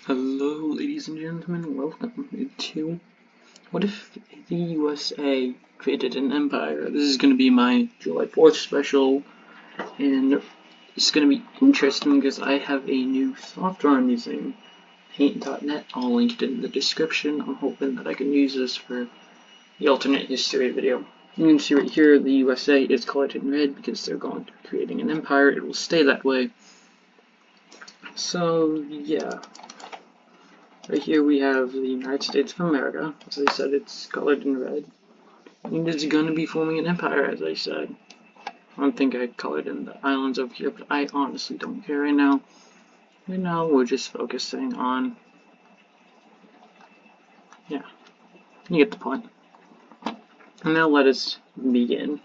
Hello, ladies and gentlemen, welcome to What If the USA Created an Empire? This is going to be my July 4th special, and it's going to be interesting because I have a new software I'm using, Paint.net. I'll link it in the description. I'm hoping that I can use this for the alternate history video. You can see right here, the USA is colored in red because they're going to be creating an empire. It will stay that way. So, yeah. Right here we have the United States of America. As I said, it's colored in red. And it's going to be forming an empire, as I said. I don't think I colored in the islands over here, but I honestly don't care right now. Right now, we're just focusing on... yeah, you get the point. And now let us begin.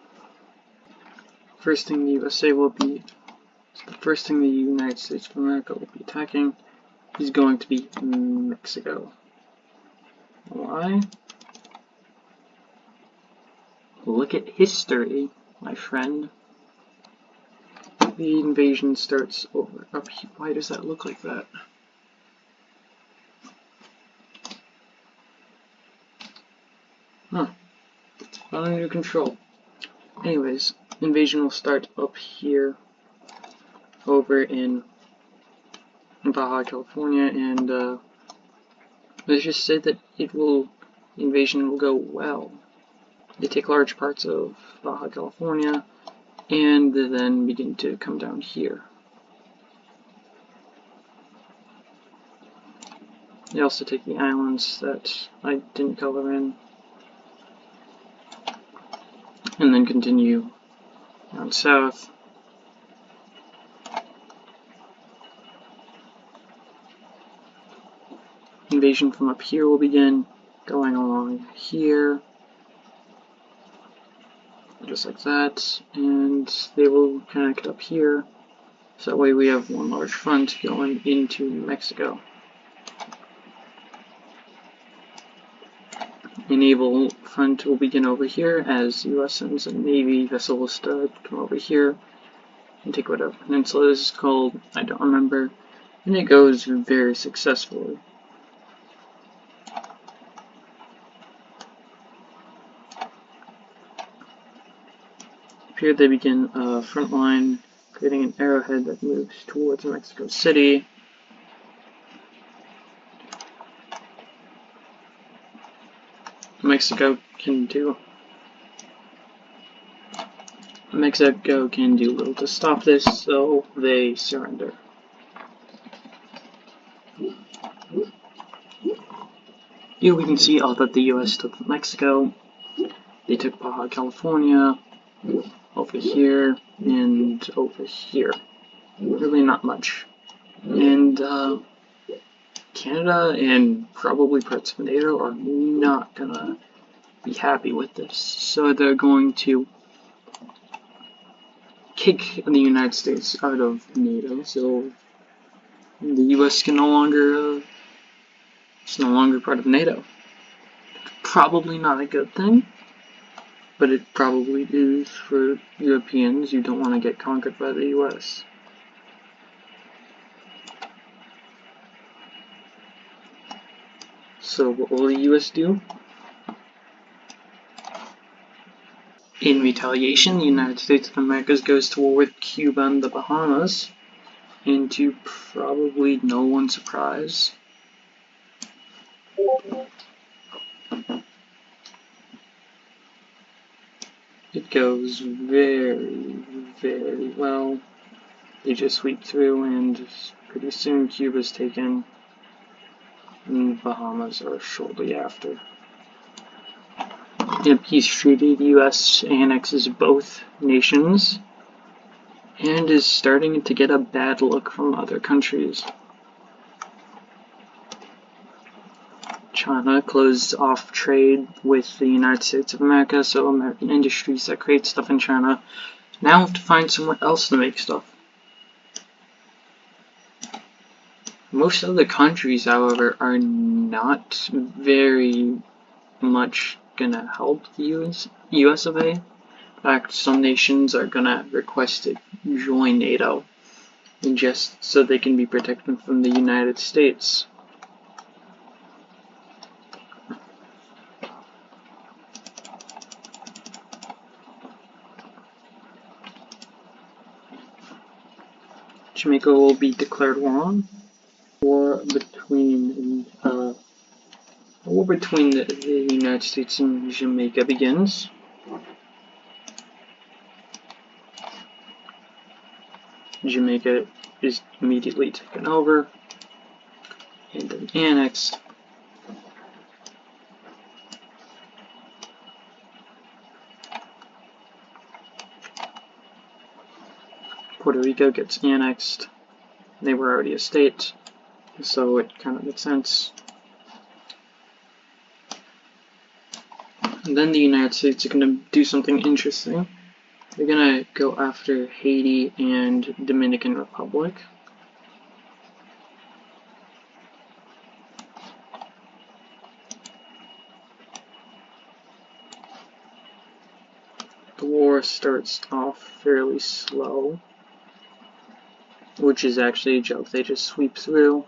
First thing the USA will be... the first thing the United States of America will be attacking is going to be Mexico. Why? Look at history, my friend. The invasion starts over up here. Why does that look like that? Huh. It's under control. Anyways, invasion will start up here over in Baja California, and let's just say that invasion will go well. They take large parts of Baja California and then begin to come down here. They also take the islands that I didn't color in, and then continue down south. Invasion from up here will begin, going along here, just like that, and they will connect up here, so that way we have one large front going into Mexico. A naval front will begin over here as US sends a Navy vessels to come over here and take whatever peninsula this is called, I don't remember, and it goes very successfully. Here they begin a front line, creating an arrowhead that moves towards Mexico City. Mexico can do little to stop this, so they surrender. Here we can see all that the US took Mexico. They took Baja California, over here, and over here. Really not much. And Canada and probably parts of NATO are not gonna be happy with this. So they're going to kick the United States out of NATO. So the US can it's no longer part of NATO. Probably not a good thing. But it probably is for Europeans. You don't want to get conquered by the US. So what will the US do? In retaliation, the United States of America goes to war with Cuba and the Bahamas, and to probably no one's surprise, it goes very, very well. They just sweep through, and pretty soon Cuba's taken, and Bahamas are shortly after. In a peace treaty, the US annexes both nations, and is starting to get a bad look from other countries. China closed off trade with the United States of America, so American industries that create stuff in China now have to find somewhere else to make stuff. Most other countries, however, are not very much gonna help the US of A. In fact, some nations are gonna request to join NATO, just so they can be protected from the United States. Jamaica will be declared war on. War between the United States and Jamaica begins. Jamaica is immediately taken over and then annexed. Puerto Rico gets annexed. They were already a state, so it kind of makes sense. And then the United States are going to do something interesting. They're going to go after Haiti and Dominican Republic. The war starts off fairly slow, which is actually a joke. They just sweep through.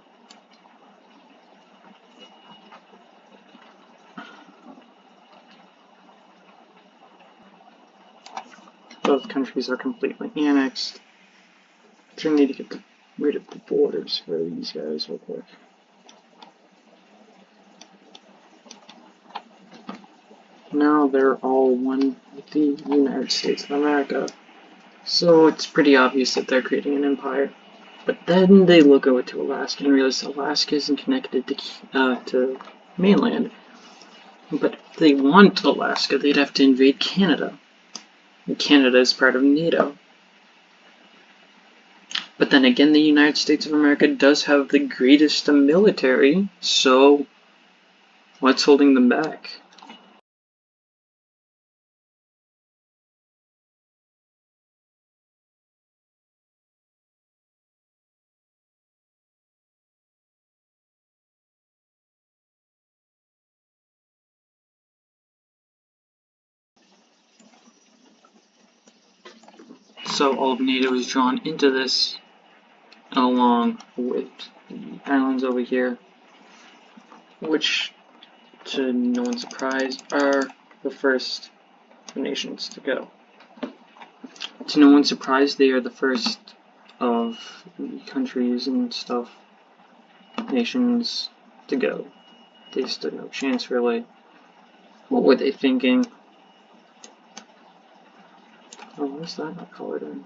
Both countries are completely annexed. I need to get rid of the borders for these guys real quick. Now they're all one with the United States of America. So it's pretty obvious that they're creating an empire. But then they look over to Alaska and realize Alaska isn't connected to mainland. But if they want Alaska, they'd have to invade Canada. And Canada is part of NATO. But then again, the United States of America does have the greatest military, so what's holding them back? So all of NATO is drawn into this, along with the islands over here, which, to no one's surprise, are the first nations to go. To no one's surprise, they are the first of the countries and stuff, nations, to go. They stood no chance, really. What were they thinking? Oh, what's that not colored in?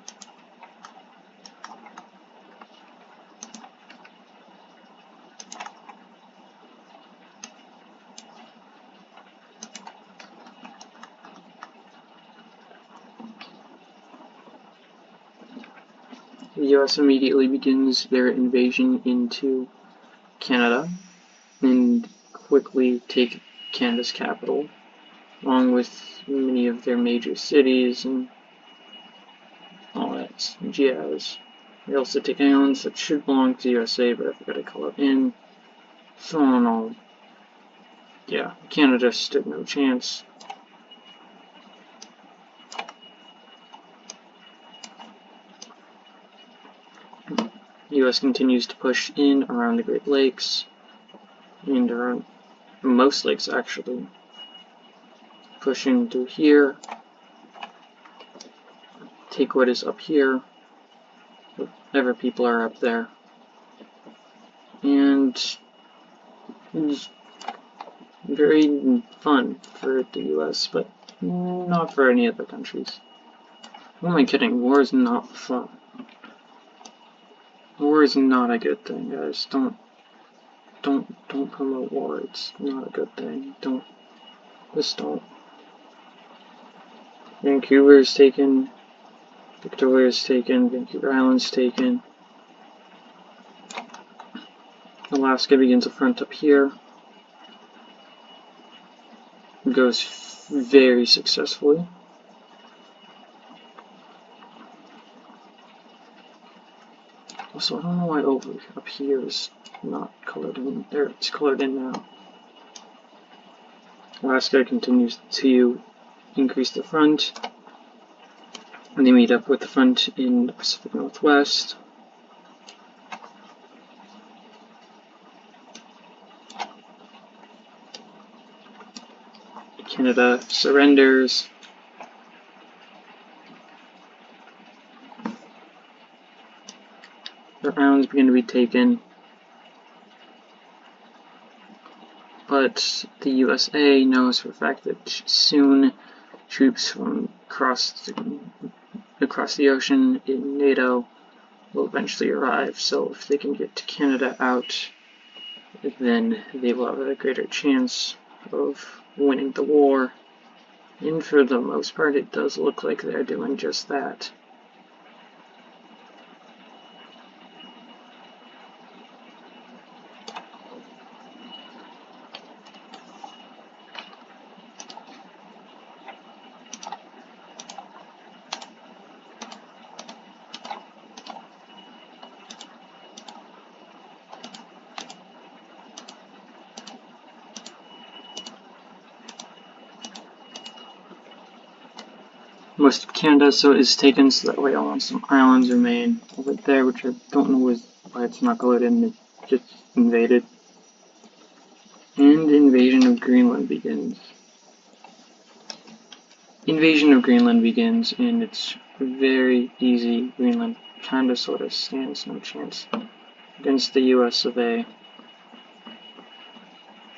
The US immediately begins their invasion into Canada and quickly take Canada's capital, along with many of their major cities and all that jazz. They also take islands that should belong to the USA, but I forgot to color in. So in all, yeah, Canada stood no chance. The US continues to push in around the Great Lakes, and around most lakes actually. Push in through here, take what is up here, whatever people are up there, and it's very fun for the US, but not for any other countries. Who am I kidding? War is not fun. War is not a good thing, guys. Don't promote war. It's not a good thing. Just don't. Vancouver is taken. Victoria is taken. Vancouver Island's taken. Alaska begins a front up here. It goes very successfully. Also, I don't know why over up here is not colored in. There, it's colored in now. Alaska continues to increase the front, and they meet up with the front in the Pacific Northwest. Canada surrenders. other islands begin to be taken, but the USA knows for a fact that soon troops from across the ocean in NATO will eventually arrive. So if they can get to Canada out, then they will have a greater chance of winning the war. And for the most part, it does look like they're doing just that. Most of Canada is taken, so that way some islands remain over there, which I don't know why it's not colored in. It just invaded. And the invasion of Greenland begins. Invasion of Greenland begins, and it's very easy. Greenland kinda sorta stands no chance against the US of A.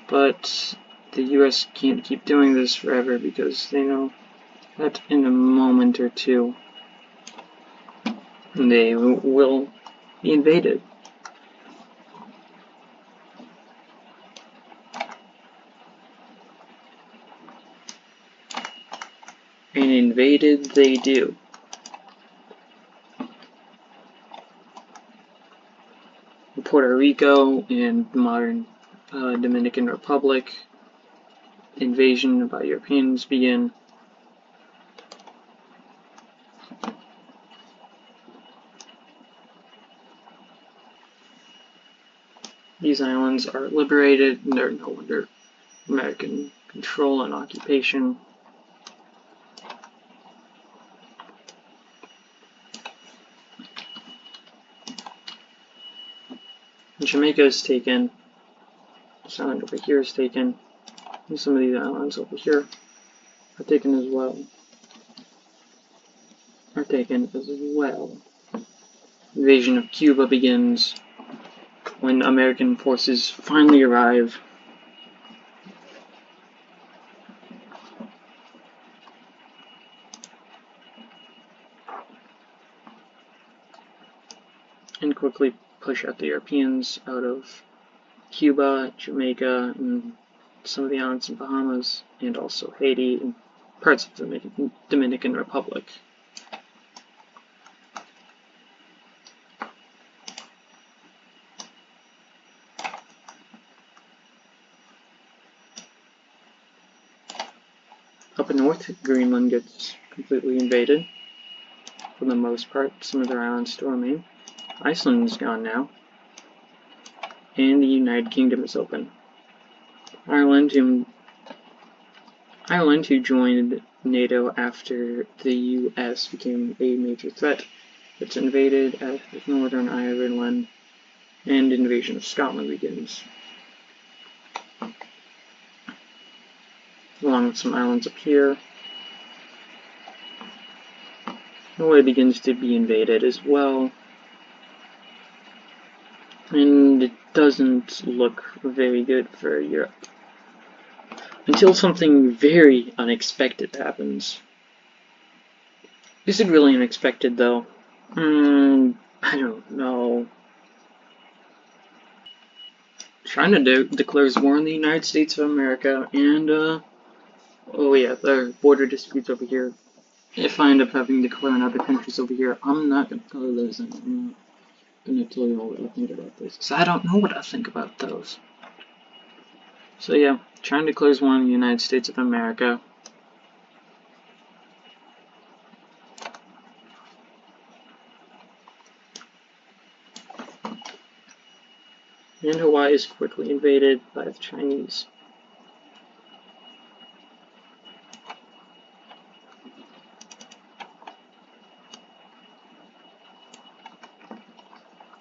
But the US can't keep doing this forever because they know that in a moment or two they will be invaded. And invaded they do. Puerto Rico and the modern Dominican Republic, invasion by Europeans begin. These islands are liberated and they're no longer American control and occupation. Jamaica is taken. This island over here is taken. And some of these islands over here are taken as well. Invasion of Cuba begins when American forces finally arrive. And quickly push out the Europeans out of Cuba, Jamaica, and some of the islands in Bahamas, and also Haiti and parts of the Dominican Republic. Up north, Greenland gets completely invaded. For the most part, some of their islands still remain. Iceland is gone now. And the United Kingdom is open. Ireland, who joined NATO after the US became a major threat, gets invaded as Northern Ireland, and invasion of Scotland begins. Along with some islands up here. Norway begins to be invaded as well. And it doesn't look very good for Europe. Until something very unexpected happens. Is it really unexpected, though? I don't know. China declares war on the United States of America, and, oh yeah, there are border disputes over here. If I end up having to declare on other countries over here, I'm not gonna color those in. I'm not gonna tell you all what I think about this, because I don't know what I think about those. So yeah, China declares war on the United States of America. And Hawaii is quickly invaded by the Chinese.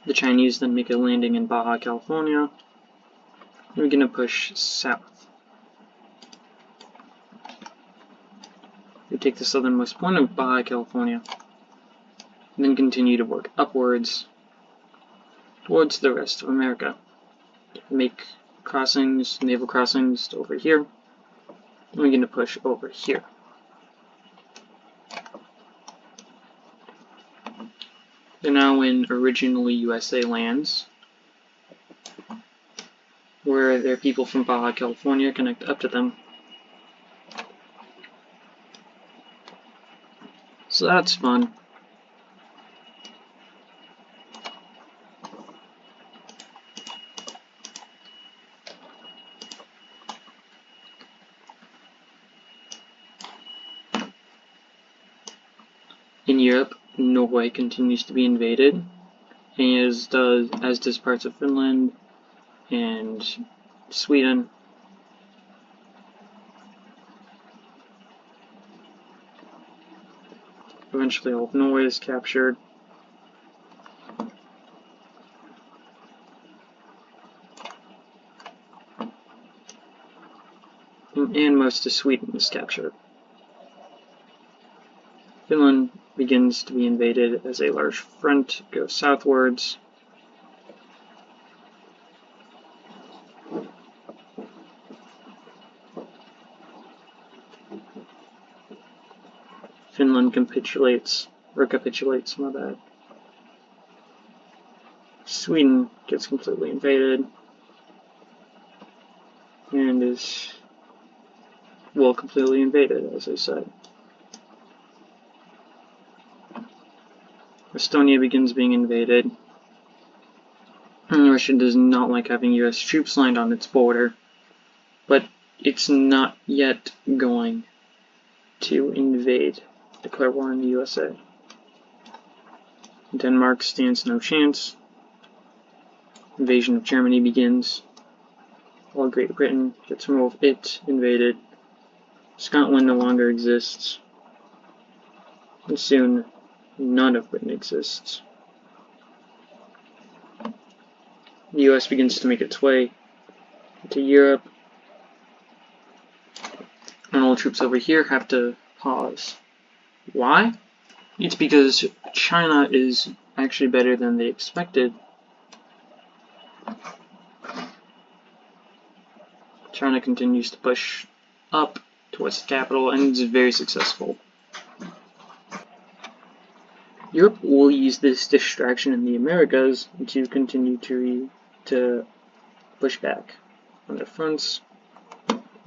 The Chinese then make a landing in Baja California. We're going to push south. We take the southernmost point of Baja California, and then continue to work upwards towards the rest of America. Make crossings, naval crossings over here. And we're going to push over here. They're now in originally USA lands, where their people from Baja California connect up to them. So that's fun. In Europe, Norway continues to be invaded, as does parts of Finland and Sweden. Eventually all of Norway is captured. And most of Sweden is captured. Finland begins to be invaded as a large front goes southwards. Finland recapitulates, my bad. Sweden gets completely invaded and is, well, completely invaded, as I said. Estonia begins being invaded. Russia does not like having US troops lined on its border, but it's not yet going to declare war on the USA. Denmark stands no chance. Invasion of Germany begins, while Great Britain gets invaded. Scotland no longer exists, and soon none of Britain exists. The US begins to make its way into Europe, and all troops over here have to pause. Why? It's because China is actually better than they expected. China continues to push up towards the capital and is very successful. Europe will use this distraction in the Americas to continue to push back on their fronts.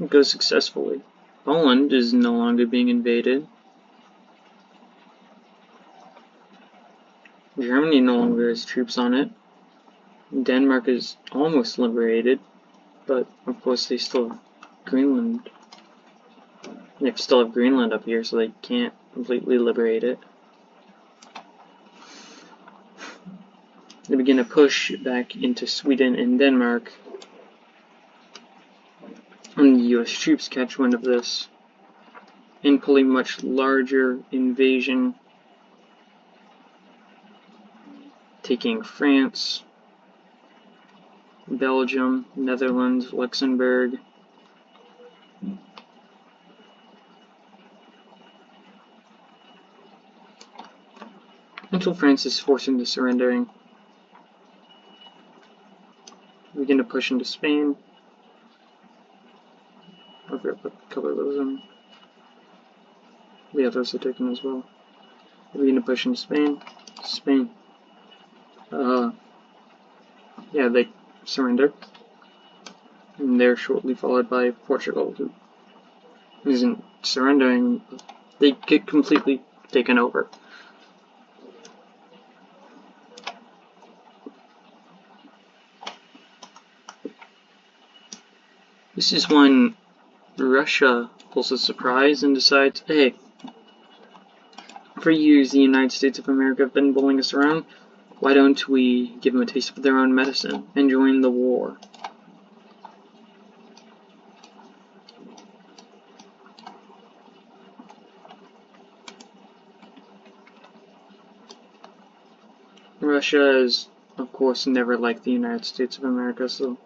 It goes successfully. Poland is no longer being invaded. Germany no longer has troops on it. Denmark is almost liberated, but of course they still have Greenland. They still have Greenland up here, so they can't completely liberate it. They begin to push back into Sweden and Denmark, and the US troops catch wind of this and pull a much larger invasion, taking France, Belgium, Netherlands, Luxembourg, until France is forced into surrendering. We begin to push into Spain. I'll put a couple of those in. The others are taken as well. We begin to push into Spain. Yeah, they surrender. And they're shortly followed by Portugal, who isn't surrendering. They get completely taken over. This is when Russia pulls a surprise and decides, hey, for years the United States of America have been bullying us around, why don't we give them a taste of their own medicine and join the war? Russia is, of course, never liked the United States of America, so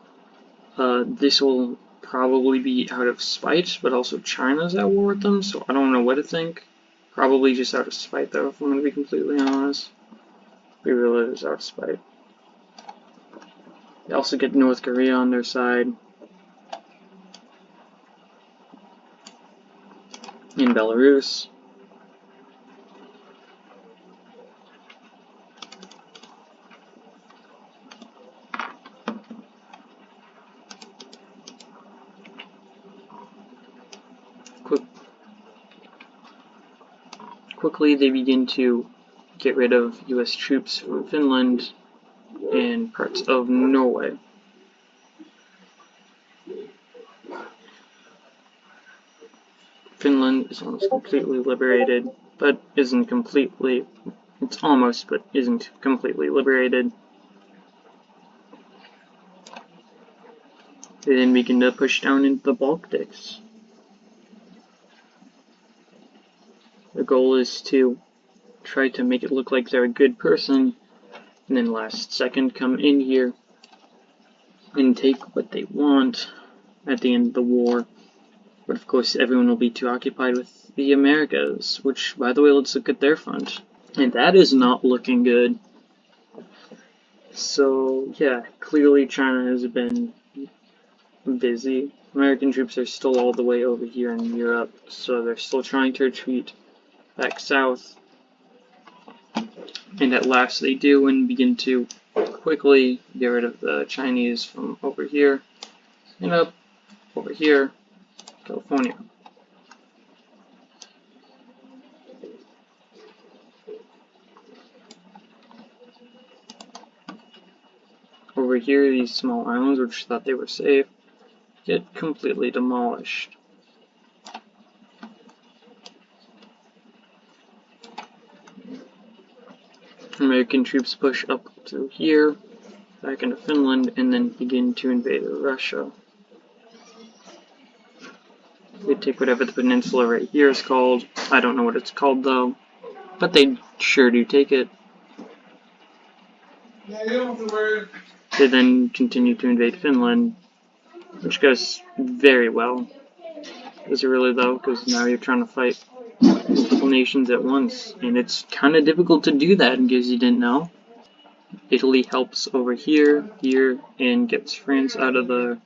this will probably be out of spite, but also China's at war with them, so I don't know what to think. Probably just out of spite, though, if I'm going to be completely honest. We really is out of spite. They also get North Korea on their side. In Belarus. Quickly they begin to get rid of US troops from Finland and parts of Norway. Finland is almost completely liberated, but isn't completely, it's almost, but isn't completely liberated. They then begin to push down into the Baltics. The goal is to try to make it look like they're a good person, and then last second come in here and take what they want at the end of the war. But of course everyone will be too occupied with the Americas, which, by the way, let's look at their front. And that is not looking good. So yeah, clearly China has been busy. American troops are still all the way over here in Europe, so they're still trying to retreat back south. And at last they do and begin to quickly get rid of the Chinese from over here and up over here, California. Over here, these small islands, which thought they were safe, get completely demolished. American troops push up through here, back into Finland, and then begin to invade Russia. They take whatever the peninsula right here is called. I don't know what it's called though, but they sure do take it. They then continue to invade Finland, which goes very well. Does it really though? Because now you're trying to fight multiple nations at once, and it's kind of difficult to do that in case you didn't know. Italy helps over here, and gets France out of the...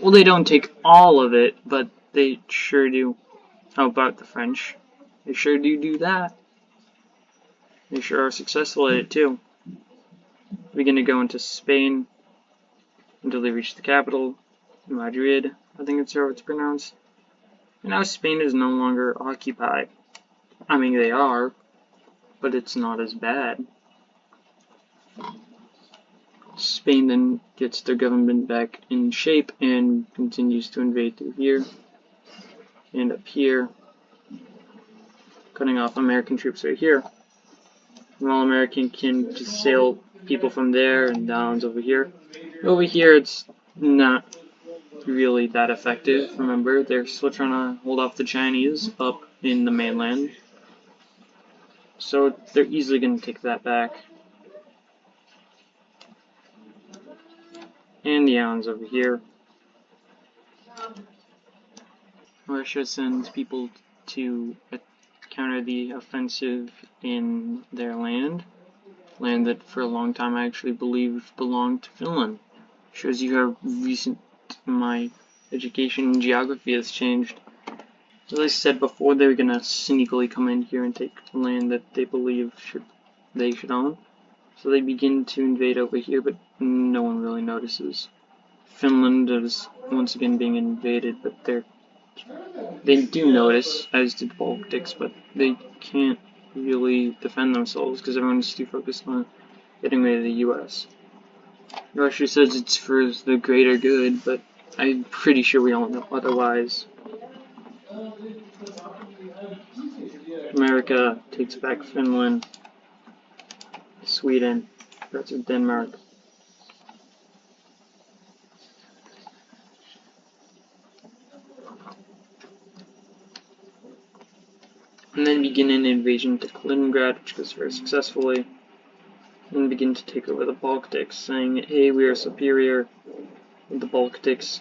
Well, they don't take all of it, but they sure do. How about the French? They sure do that. They sure are successful at it too. We're going to go into Spain until they reach the capital, Madrid, I think it's how it's pronounced. And now Spain is no longer occupied. I mean, they are, but it's not as bad. Spain then gets their government back in shape and continues to invade through here and up here, cutting off American troops right here. While American can just sail people from there and downs over here. Over here, it's not really that effective. Remember, they're still trying to hold off the Chinese up in the mainland. So they're easily going to take that back. And the islands over here. Russia sends people to counter the offensive in their land that for a long time I actually believed belonged to Finland. Shows you how recent my education in geography has changed. As I said before, they were gonna sneakily come in here and take land that they believe they should own. So they begin to invade over here, but no one really notices. Finland is once again being invaded, but they do notice, as did the Baltics, but they can't really defend themselves because everyone's too focused on getting rid of the US. Russia says it's for the greater good, but I'm pretty sure we all know otherwise. America takes back Finland, Sweden, parts of Denmark. And then begin an invasion to Kaliningrad, which goes very successfully, and begin to take over the Baltics, saying, hey, we are superior. The Baltics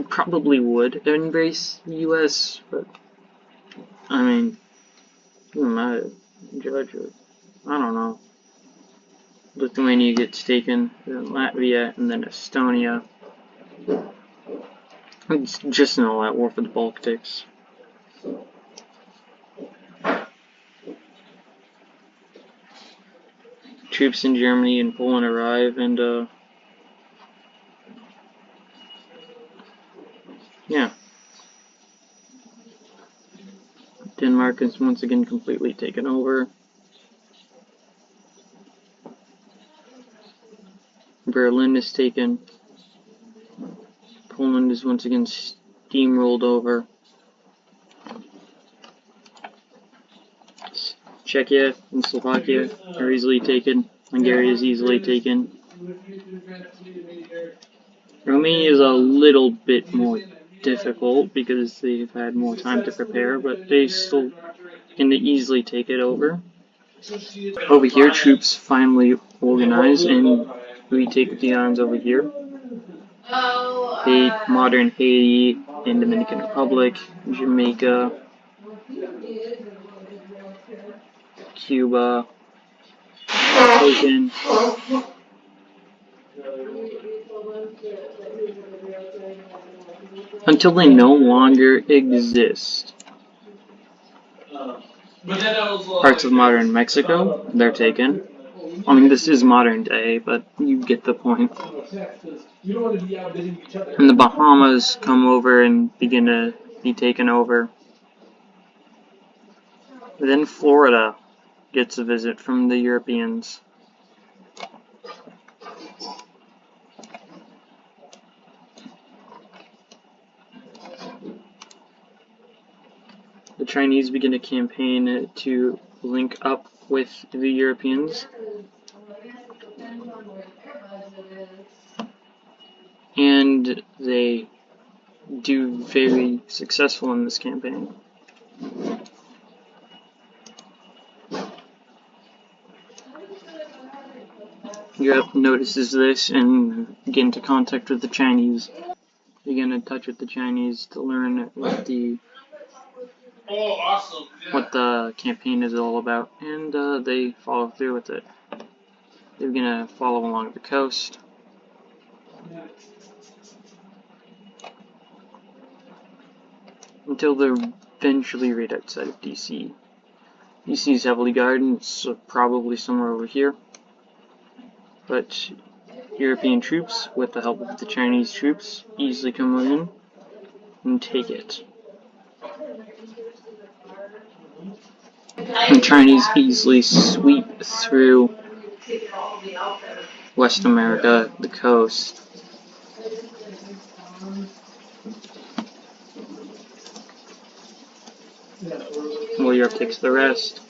probably would embrace the US, but I mean, who am I to judge it? I don't know. Lithuania gets taken, then Latvia, and then Estonia. It's just an all-out war for the Baltics. Troops in Germany and Poland arrive, and yeah. Denmark is once again completely taken over. Berlin is taken. Poland is once again steamrolled over. Czechia and Slovakia are easily taken. Hungary is easily taken. Romania is a little bit more difficult because they've had more time to prepare, but they still can easily take it over. Over here, troops finally organize and retake the islands over here. Modern Haiti and Dominican Republic, Jamaica, Cuba, taken. Until they no longer exist. Parts of modern Mexico, they're taken. I mean, this is modern day, but you get the point. And the Bahamas come over and begin to be taken over. Then Florida gets a visit from the Europeans. The Chinese begin a campaign to link up with the Europeans. And they do very successful in this campaign. Europe notices this and get into contact with the Chinese. They get in touch with the Chinese to learn what the campaign is all about, and they follow through with it. They're gonna follow along the coast. Until they're eventually right outside of DC. DC is heavily guarded, so probably somewhere over here. But European troops, with the help of the Chinese troops, easily come in and take it. The Chinese easily sweep through West America, the coast. Well, Europe takes the rest.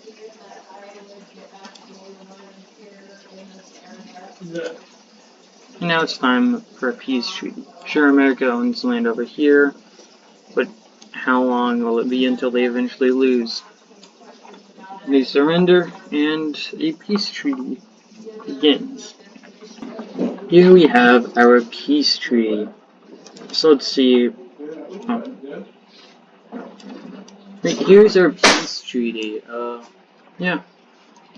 And now it's time for a peace treaty. Sure, America owns land over here, but how long will it be until they eventually lose? They surrender, and a peace treaty begins. Here we have our peace treaty. So let's see. Here's our peace treaty. Yeah.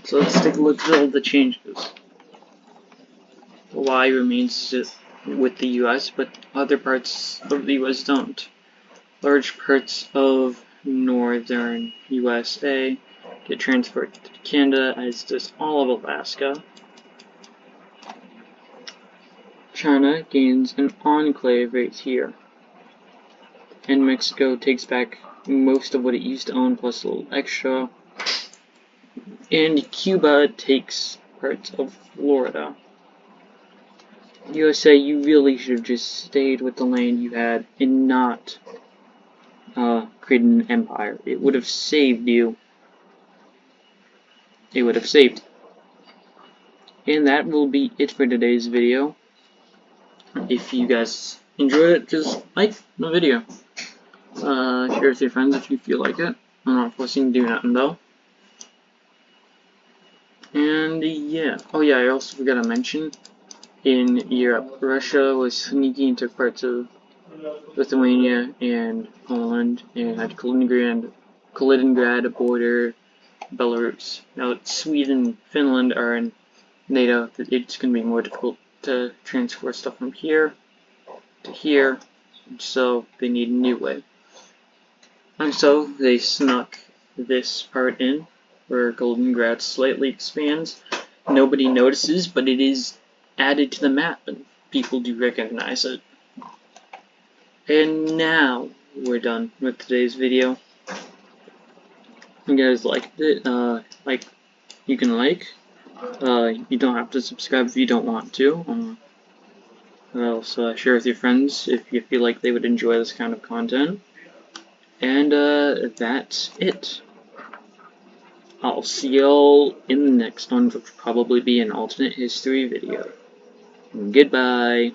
So let's take a look at all the changes. Hawaii remains with the U.S., but other parts of the U.S. don't. Large parts of northern USA get transferred to Canada, as does all of Alaska. China gains an enclave right here. And Mexico takes back most of what it used to own, plus a little extra. And Cuba takes parts of Florida. USA, you really should have just stayed with the land you had and not created an empire. It would have saved you. It would have saved. And that will be it for today's video. If you guys enjoyed it, just like the video. Share with your friends if you feel like it. I'm not forcing you to do nothing though. And yeah. Oh yeah, I also forgot to mention, in Europe, Russia was sneaking into parts of Lithuania and Poland and had Kaliningrad border Belarus. Now Sweden and Finland are in they know that it's going to be more difficult to transfer stuff from here to here, so they need a new way. And so they snuck this part in, where Goldengrad slightly expands. Nobody notices, but it is added to the map, and people do recognize it. And now we're done with today's video. If you guys liked it, you can like. You don't have to subscribe if you don't want to. Also share with your friends if you feel like they would enjoy this kind of content. And that's it. I'll see y'all in the next one, which will probably be an alternate history video. Goodbye.